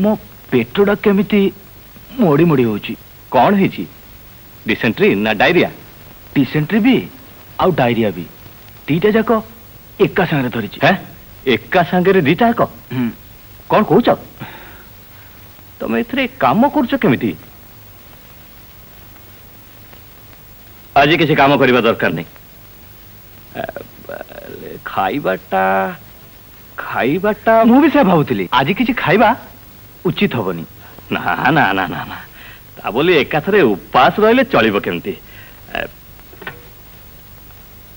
मो पेटटा केमिति मोड़ी मोड़ी होची कौन है डिसेंट्री ना डायरिया डिसेंट्री भी आउ डायरिया भी दीटा जाक एका संगे धरी है एका संगे दीटा जाक कौन कौच तुम ए काम करमी आज किसी काम करने दरकार नहीं खाइबाटा खाइबाटा मु भी से भावुली आज किसी खाइबा उचित हबनी ना ना ना ना ना ता बोली एकाथरे उपास रहिले चलिबो केमती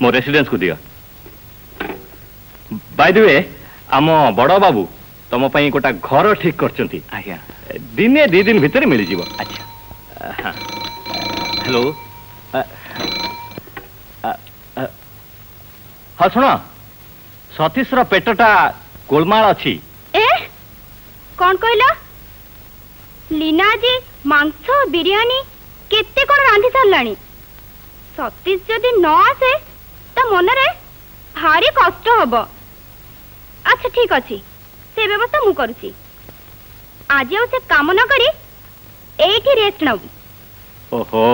मो रेसिडेंस को दियो बाय द वे आम बड़ बाबू तुम पई गोटा घर ठीक करचंती आज्ञा दिने 2 दिन भितर मिल जीवो अच्छा हेलो हाँ सुन सतीश रो पेटटा गोलमाल अच्छी ए कौन कहला लीना जी मांस बिरियानी केते कोन रांधी सारलानी सतीश जदि न आसे ता मनरे भारी कष्ट हबो अच्छा ठीक अछि से व्यवस्था मु करूची आज आ से काम न करी एठी रेस्ट नबु ओहो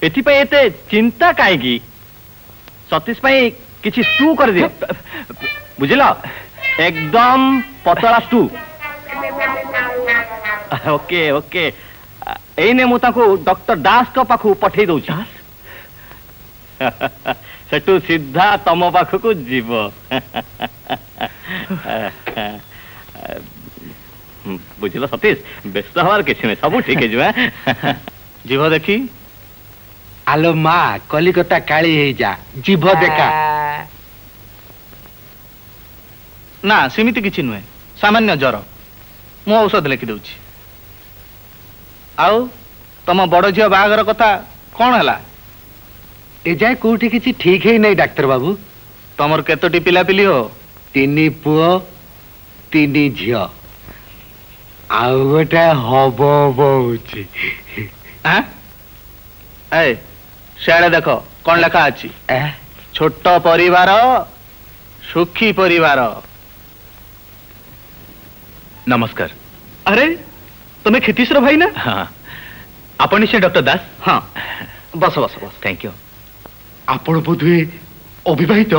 एथि पे एते चिंता काहेगी सतीश पई किछि स्टू कर दियो बुझिला एकदम पतला स्टू ओके ओके एने मु ताको डॉक्टर दास को पाखु पठेई दउछी सेटू सीधा तम पाखु को जीव बुझिला सतीश व्यस्त हवार किछि नै सब ठीक है जीव जीव देखी आलो मा कलिकता काली हे जा जीव देखा ना सेमिति किछि नुहे सामान्य ज्वर मु औषध लिखि दउछि आउ तम बड़ झियो बाहागर कथा कौन है ए जाए कोठी किसी ठीक है नहीं डाक्टर बाबू तमर केतोटी पिला पिली हो 3 पुओ 3 झियो आउ गोटे हबो बहुची हां ए शाळे देखो कौन लिखा अछि छोट परिवार सुखी परिवार नमस्कार अरे तुम्हें खितीश्वर भाई ना हाँ आपण निश्चय डॉक्टर दास हाँ बस बस बस थैंक यू आपण बोधुए अविवाहित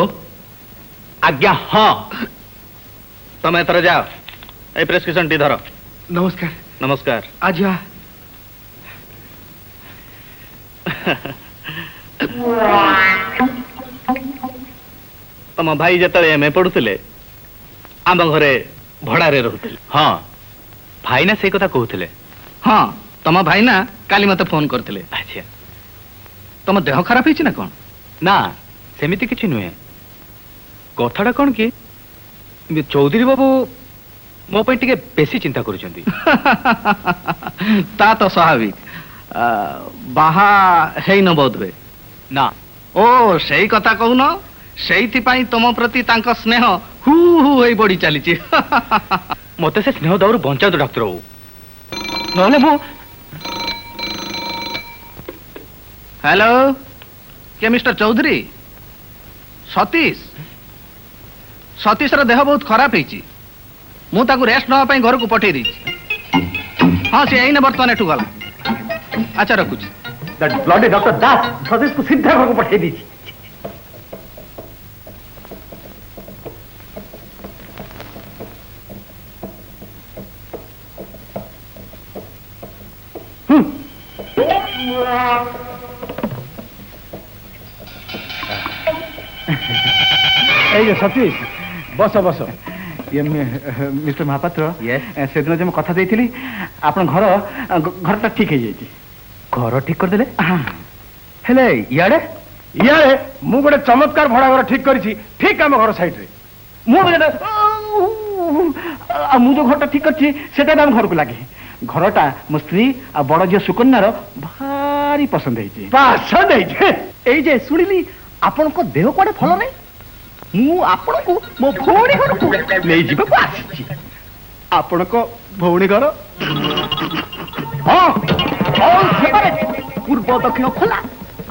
आज्ञा हाँ तुम एथर जाओ ए प्रेस्क्रिप्शन टी धर नमस्कार नमस्कार आज तुम भाई जतले एमए पढ़ुले आम घरे भड़ारे रहते हाँ भाई ना से कथा कहते हाँ तुम भाई ना काली मते फोन करते अच्छा तुम देह खराब है ना कौन ना सेमिति किछि नुहे कथाटा कौन कि चौधरी बाबू मो पे टिके बेसी चिंता करुछंती ता तो स्वाभाविक बाहा है न बोध हुए ना ओ सही कथा कहून से तुम प्रति तांको स्नेह हु हु होई बड़ी चली मते से स्नेह दौर बंचा दो डॉक्टर बाबू नहले मो हेलो के मिस्टर चौधरी सतीश सतीश रा देह बहुत खराब है मु ताकू रेस्ट नवा पई घर को पठे दी हाँ से एने बर्तमान एठू गला अच्छा रखुच दैट ब्लडी डॉक्टर दास सतीश को सीधा घर को पठे दी सतीश बस बस ये मिस्टर महापात्र से दिन जो कथा देती आप घर घरटा ठीक है घर ठीक कर देले हेले इे इे मु गोटे चमत्कार भड़ा घर ठीक करी ठीक आम घर साइड रे मु जो घरटा ठीक कर आम घर को लगे घरटा मो स्त्री आ बड़ झील सुकन्यार भारी पसंद है शुणिली आपण को देह कड़े भल नहीं मु आपण को मो भौणी घर को ले जीवा आसी आपण को भौणी घर हाँ पूर्व दक्षिण खोला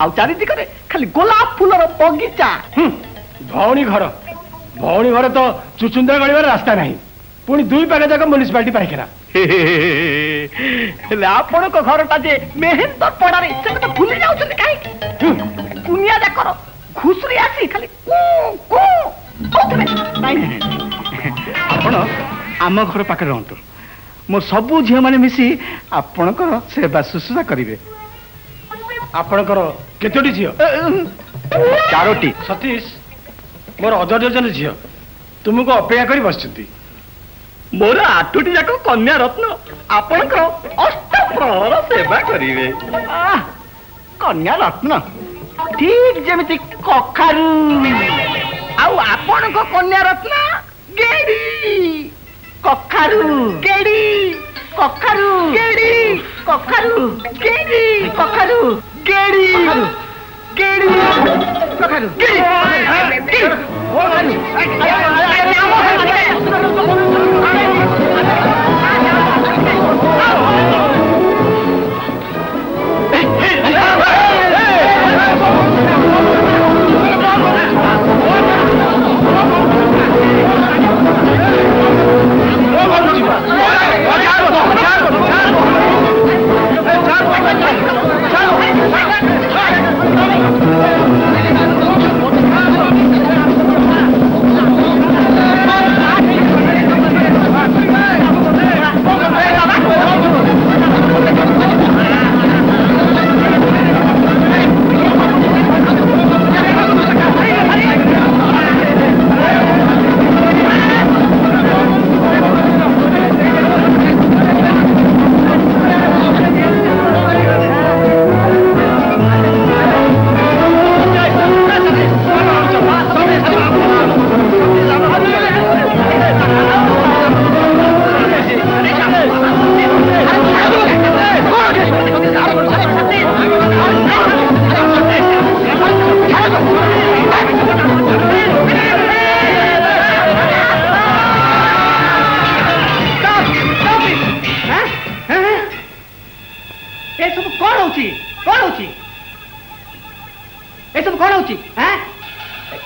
आ चारि दिगरे खाली गोलाप फूलर बगीचा भौणी घर तो चुचुंदा गलिबार रास्ता नहीं पुणी दुई पाखे जाक म्युनिसिपालिटी पाइखाना ହେଲେ ଆପଣଙ୍କ ଘରଟା ଯେ ମେହେନ୍ଦର ପଡାରେ ସେ କଥା ଭୁଲି ଯାଉଛନ୍ତି କାହିଁକି? ଦୁନିଆ ଯାକର ଘୁଷୁରି ଆସି ଖାଲି ନାଇଁ ଆପଣ ଆମ ଘର ପାଖରେ ରହନ୍ତୁ। ମୋ ସବୁ ଝିଅ ମାନେ ମିଶି ଆପଣଙ୍କର ସେବା ଶୁଶ୍ରୂଷା କରିବେ। ଆପଣଙ୍କର କେତୋଟି ଝିଅ? 4ଟି। ସତୀଶ, ମୋର ଅଜର ଝିଅ ତୁମକୁ ଅପେକ୍ଷା କରି ବସିଛନ୍ତି। ମୋର 8ଟି ଯାକ କନ୍ୟା ରତ୍ନ ଆପଣଙ୍କର ଅଷ୍ଟପ୍ରହର ସେବା କରିବେ। କନ୍ୟା ରତ୍ନ ଠିକ ଯେମିତି କଖାରୁ, ଆଉ ଆପଣଙ୍କ କନ୍ୟା ରତ୍ନ ଗେଡି। କଖାରୁ ଗେଡି, କଖାରୁ ଗେଡି, କଖାରୁ ଗେଡି, କଖାରୁ ଗେଡି, ଗେଡି, କଖାରୁ ଗେଡି।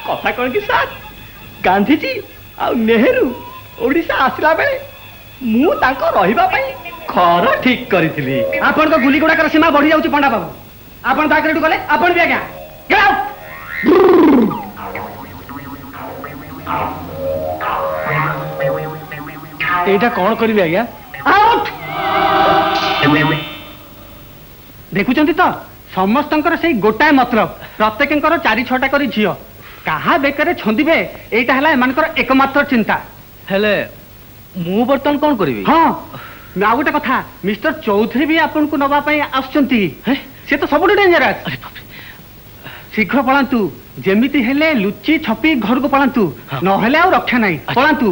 କଥା କଣ କି ସାର୍, ଗାନ୍ଧିଜୀ ଆଉ ନେହେରୁ ଓଡିଶା ଆସିଲା ବେଳେ ମୁଁ ତାଙ୍କ ରହିବା ପାଇଁ ଘର ଠିକ କରିଥିଲି। ଆପଣଙ୍କ ଗୁଲି ଗୁଡାକର ସୀମା ବଢି ଯାଉଛି ପଣ୍ଡା ବାବୁ। ଆପଣ ତାଙ୍କର ଏଠୁ ଗଲେ ଆପଣ ବି ଆଜ୍ଞା। ଏଇଟା କଣ କରିବି ଆଜ୍ଞା? ଦେଖୁଛନ୍ତି ତ ସମସ୍ତଙ୍କର ସେଇ ଗୋଟାଏ ମତଲବ, ପ୍ରତ୍ୟେକଙ୍କର 4-6ଟା କରି ଝିଅ। କାହା ବେକରେ ଛନ୍ଦିବେ ଏଇଟା ହେଲା ଏମାନଙ୍କର ଏକମାତ୍ର ଚିନ୍ତା। ହେଲେ ମୁଁ ବର୍ତ୍ତମାନ କଣ କରିବି? ହଁ, ଆଉ ଗୋଟେ କଥା, ମିଷ୍ଟର ଚୌଧୁରୀ ବି ଆପଣଙ୍କୁ ନବା ପାଇଁ ଆସୁଛନ୍ତି। ସେ ତ ସବୁଠୁ ଡେଞ୍ଜରସ୍। ଶୀଘ୍ର ପଳାନ୍ତୁ, ଯେମିତି ହେଲେ ଲୁଚି ଛପି ଘରକୁ ପଳାନ୍ତୁ, ନହେଲେ ଆଉ ରକ୍ଷା ନାହିଁ। ପଳାନ୍ତୁ।